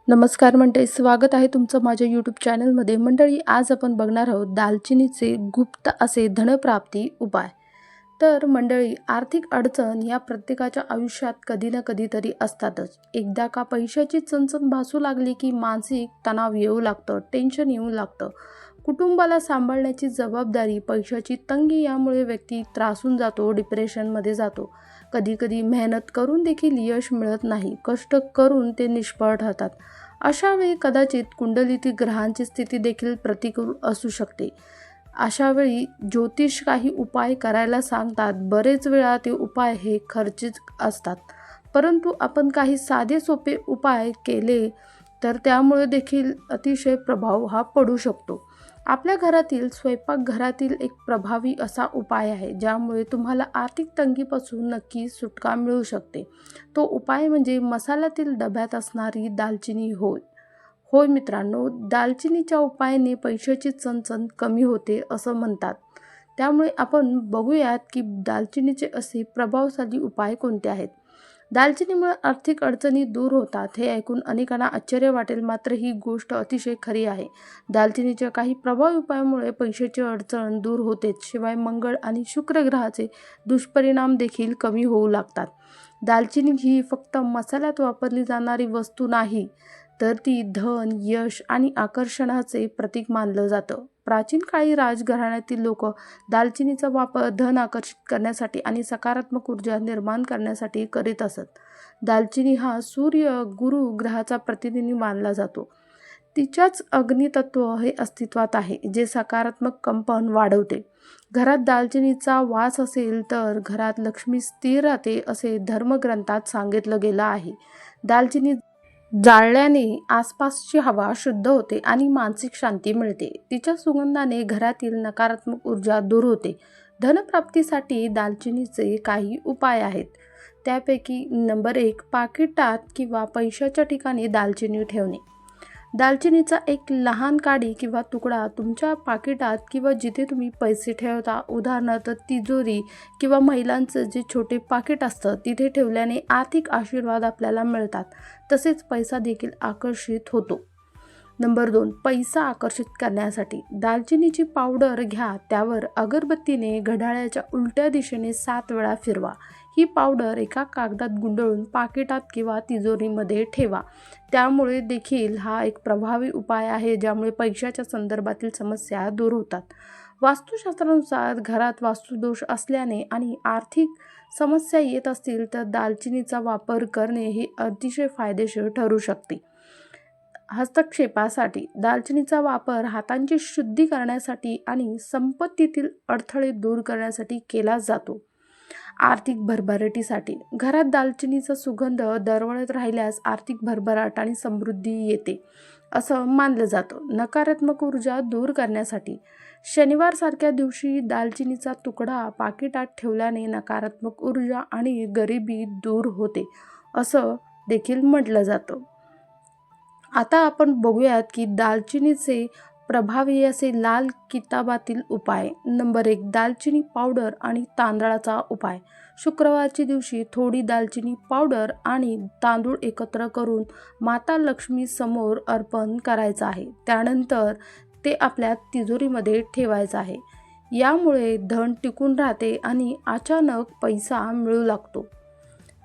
नमस्कार मंडळी, स्वागत आहे तुमचं माझ्या यूट्यूब चॅनलमध्ये. मंडळी, आज आपण बघणार आहोत दालचिनीचे गुप्त असे धनप्राप्ती उपाय. तर मंडळी, आर्थिक अडचण या प्रत्येकाच्या आयुष्यात कधी ना कधीतरी असतातच. एकदा का पैशाची चणचण भासू लागली की मानसिक तणाव येऊ लागतं, टेन्शन येऊ लागतं. कुटुंबाला सांभाळण्याची जबाबदारी, पैशाची तंगी यामुळे व्यक्ती त्रासून जातो, डिप्रेशनमध्ये जातो. कधीकधी मेहनत करून देखील यश मिळत नाही, कष्ट करून ते निष्फळ ठरतात. अशा वेळी कदाचित कुंडलीतील ग्रहांची स्थिती देखील प्रतिकूल असू शकते. अशा वेळी ज्योतिष काही उपाय करायला सांगतात. बरेच वेळा ते उपाय हे खर्चिक असतात, परंतु आपण काही साधे सोपे उपाय केले तर त्यामुळे देखील अतिशय प्रभाव हा पडू शकतो. आपल्या घरातील स्वयंपाकघरातील एक प्रभावी असा उपाय आहे, ज्यामुळे तुम्हाला आर्थिक तंगीपासून नक्की सुटका मिळू शकते. तो उपाय म्हणजे मसाल्यातील डब्यात असणारी दालचिनी होय. होय मित्रांनो, दालचिनीच्या उपायाने पैशाची चणचण कमी होते असं म्हणतात. त्यामुळे आपण बघूयात की दालचिनीचे असे प्रभावशाली उपाय कोणते आहेत. दालचिनीमुळे आर्थिक अडचणी दूर होतात हे ऐकून अनेकांना आश्चर्य वाटेल, मात्र ही गोष्ट अतिशय खरी आहे. दालचिनीच्या काही प्रभावी उपायामुळे पैशाची अडचण दूर होतेच, शिवाय मंगळ आणि शुक्र ग्रहाचे दुष्परिणाम देखील कमी होऊ लागतात. दालचिनी ही फक्त मसाल्यात वापरली जाणारी वस्तू नाही, तर ती धन, यश आणि आकर्षणाचे प्रतीक मानलं जातं. प्राचीन काळी राजघराण्यातील लोक दालचिनीचा वापर धन आकर्षित करण्यासाठी आणि सकारात्मक ऊर्जा निर्माण करण्यासाठी करीत असत. दालचिनी हा सूर्य गुरु ग्रहाचा प्रतिनिधी मानला जातो. तिच्याच अग्नितत्व हे अस्तित्वात आहे, जे सकारात्मक कंपन वाढवते. घरात दालचिनीचा वास असेल तर घरात लक्ष्मी स्थिर राहते असे धर्मग्रंथात सांगितलं गेलं आहे. दालचिनी जाळल्याने आसपासची हवा शुद्ध होते आणि मानसिक शांती मिळते. तिच्या सुगंधाने घरातील नकारात्मक ऊर्जा दूर होते. धनप्राप्तीसाठी दालचिनीचे काही उपाय आहेत. त्यापैकी नंबर 1, पाकिटात किंवा पैशाच्या ठिकाणी दालचिनी ठेवणे. दालचिनीचा एक लहान काडी किंवा तुकडा तुमच्या पाकिटात किंवा जिथे तुम्ही पैसे ठेवता, उदाहरणार्थ तिजोरी किंवा महिलांचं जे छोटे पाकिट असतं तिथे ठेवल्याने आर्थिक आशीर्वाद आपल्याला मिळतात, तसेच पैसा देखील आकर्षित होतो. नंबर 2, पैसा आकर्षित करण्यासाठी दालचिनीची पावडर घ्या, त्यावर अगरबत्तीने घड्याळाच्या उलट्या दिशेने 7 वेळा फिरवा. ही पावडर एका कागदात गुंडळून पाकिटात किंवा तिजोरीमध्ये ठेवा. त्यामुळे देखील हा एक प्रभावी उपाय आहे, ज्यामुळे पैशाच्या संदर्भातील समस्या दूर होतात. वास्तुशास्त्रानुसार घरात वास्तुदोष असल्याने आणि आर्थिक समस्या येत असतील तर दालचिनीचा वापर करणे हे अतिशय फायदेशीर ठरू शकते. हस्तक्षेपासाठी दालचिनीचा वापर हातांची शुद्धी करण्यासाठी आणि संपत्तीतील अडथळे दूर करण्यासाठी केला जातो. आर्थिक भरभराटीसाठी घरात दालचिनीचा सुगंध दरवळत राहिल्यास आर्थिक भरभराट आणि समृद्धी येते असं मानलं जातं. नकारात्मक ऊर्जा दूर करण्यासाठी शनिवारसारख्या दिवशी दालचिनीचा तुकडा पाकिटात ठेवल्याने नकारात्मक ऊर्जा आणि गरिबी दूर होते असं देखील म्हटलं जातं. आता आपण बघूयात की दालचिनीचे प्रभावी असे लाल किताबातील उपाय. नंबर 1, दालचिनी पावडर आणि तांदळाचा उपाय. शुक्रवारच्या दिवशी थोडी दालचिनी पावडर आणि तांदूळ एकत्र करून माता लक्ष्मी समोर अर्पण करायचं आहे. त्यानंतर ते आपल्या तिजोरीमध्ये ठेवायचं आहे. यामुळे धन टिकून राहते आणि अचानक पैसा मिळू लागतो.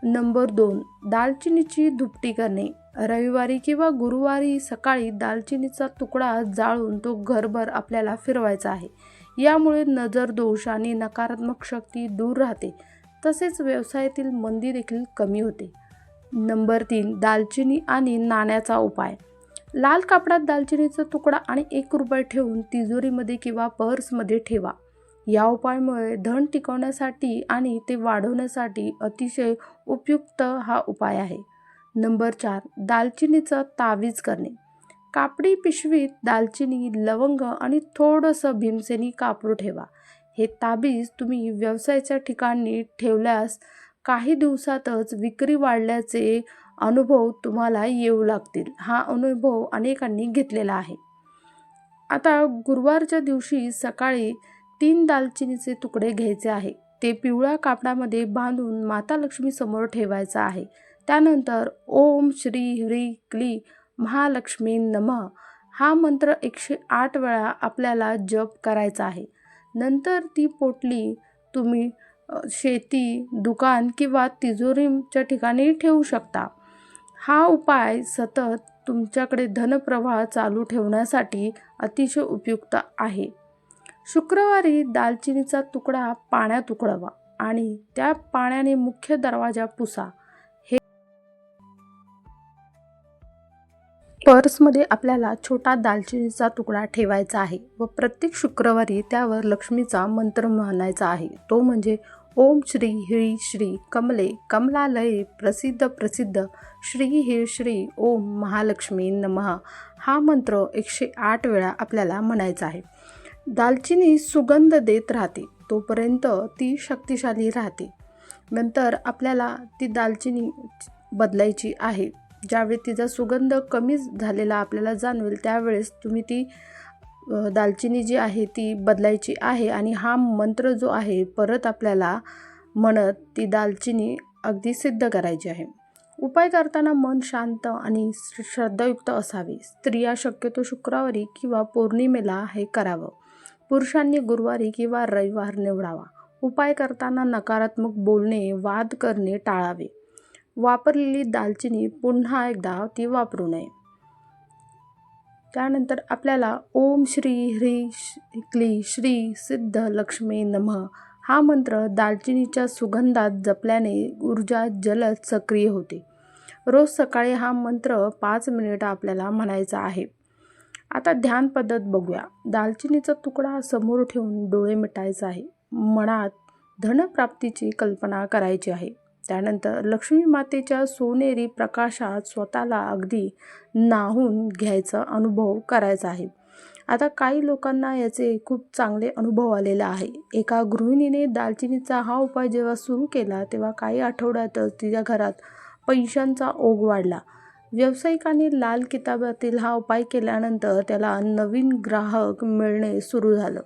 नंबर 2, दालचिनीची धुपटी करणे. रविवारी किंवा गुरुवारी सकाळी दालचिनीचा तुकडा जाळून तो घरभर आपल्याला फिरवायचा आहे. यामुळे नजर दोष आणि नकारात्मक शक्ती दूर राहते, तसेच व्यवसायातील मंदी देखील कमी होते. नंबर 3, दालचिनी आणि नाण्याचा उपाय. लाल कापडात दालचिनीचा तुकडा आणि 1 रुपया ठेवून तिजोरीमध्ये किंवा पर्समध्ये ठेवा. या उपायामुळे धन टिकवण्यासाठी आणि ते वाढवण्यासाठी अतिशय उपयुक्त हा उपाय आहे. नंबर 4, दालचिनीचं तावीज करणे. कापडी पिशवीत दालचिनी, लवंग आणि थोडंसं भीमसेनी कापूर ठेवा. हे ताबीज तुम्ही व्यवसायाच्या ठिकाणी ठेवल्यास काही दिवसातच विक्री वाढल्याचे अनुभव तुम्हाला येऊ लागतील. हा अनुभव अनेकांनी घेतलेला आहे. आता गुरुवारच्या दिवशी सकाळी 3 दालचिनीचे तुकडे घ्यायचे आहे. ते पिवळ्या कापडामध्ये बांधून माता लक्ष्मी समोर ठेवायचं आहे. त्यानंतर ओम श्री ह्री क्ली महालक्ष्मी नमः हा मंत्र 108 वेळा आपल्याला जप करायचा आहे. नंतर ती पोटली तुम्ही शेती, दुकान किंवा तिजोरीच्या ठिकाणी ठेवू शकता. हा उपाय सतत तुमच्याकडे धनप्रवाह चालू ठेवण्यासाठी अतिशय उपयुक्त आहे. शुक्रवारी दालचिनीचा तुकडा पाण्यात उकळवा आणि त्या पाण्याने मुख्य दरवाजा पुसा. पर्समध्ये आपल्याला छोटा दालचिनीचा तुकडा ठेवायचा आहे व प्रत्येक शुक्रवारी त्यावर लक्ष्मीचा मंत्र म्हणायचा आहे. तो म्हणजे ओम श्री ह्री श्री कमले कमलालये प्रसिद्ध प्रसिद्ध श्री ह्री श्री ओम महालक्ष्मी नमः हा मंत्र 108 वेळा आपल्याला म्हणायचा आहे. दालचिनी सुगंध देत राहते तोपर्यंत ती शक्तिशाली राहते. नंतर आपल्याला ती दालचिनी बदलायची आहे. ज्यावेळी तिचा सुगंध कमी झालेला आपल्याला जाणवेल त्यावेळेस तुम्ही ती दालचिनी जी आहे ती बदलायची आहे आणि हा मंत्र जो आहे परत आपल्याला म्हणत ती दालचिनी अगदी सिद्ध करायची आहे. उपाय करताना मन शांत आणि श्रद्धायुक्त असावे. स्त्रिया शक्यतो शुक्रवारी किंवा पौर्णिमेला हे करावं. पुरुषांनी गुरुवारी किंवा रविवार निवडावा. उपाय करताना नकारात्मक बोलणे, वाद करणे टाळावे. वापरलेली दालचिनी पुन्हा एकदा ती वापरू नये. त्यानंतर आपल्याला ओम श्री ह्री क्ली श्री सिद्ध लक्ष्मी नमः हा मंत्र दालचिनीच्या सुगंधात जपल्याने ऊर्जा जलद सक्रिय होते. रोज सकाळी हा मंत्र 5 मिनिटं आपल्याला म्हणायचा आहे. आता ध्यान पद्धत बघूया. दालचिनीचा तुकडा समोर ठेवून डोळे मिटायचा आहे. मनात धनप्राप्तीची कल्पना करायची आहे. त्यानंतर लक्ष्मी मातेच्या सोनेरी प्रकाशात स्वतःला अगदी न्हाऊन घ्यायचा अनुभव करायचा आहे. आता काही लोकांना याचे खूप चांगले अनुभव आलेला आहे. एका गृहिणीने दालचिनीचा हा उपाय जेव्हा सुरू केला तेव्हा काही आठवड्यातच तिच्या घरात पैशांचा ओघ वाढला. व्यावसायिकाने लाल किताबातील हा उपाय केल्यानंतर त्याला नवीन ग्राहक मिळणे सुरू झालं.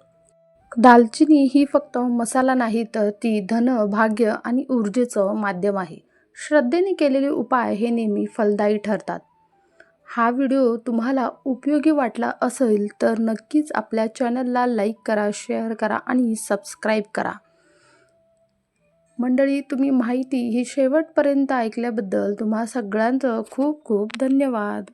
दालचिनी ही फक्त मसाला नाही तर ती धन, भाग्य आणि ऊर्जेचं माध्यम आहे. श्रद्धेने केलेले उपाय हे नेहमी फलदायी ठरतात. हा व्हिडिओ तुम्हाला उपयोगी वाटला असेल तर नक्कीच आपल्या चॅनलला लाईक करा, शेअर करा आणि सबस्क्राईब करा. मंडळी, तुम्ही माहिती ही शेवटपर्यंत ऐकल्याबद्दल तुम्हा सगळ्यांचं खूप खूप धन्यवाद.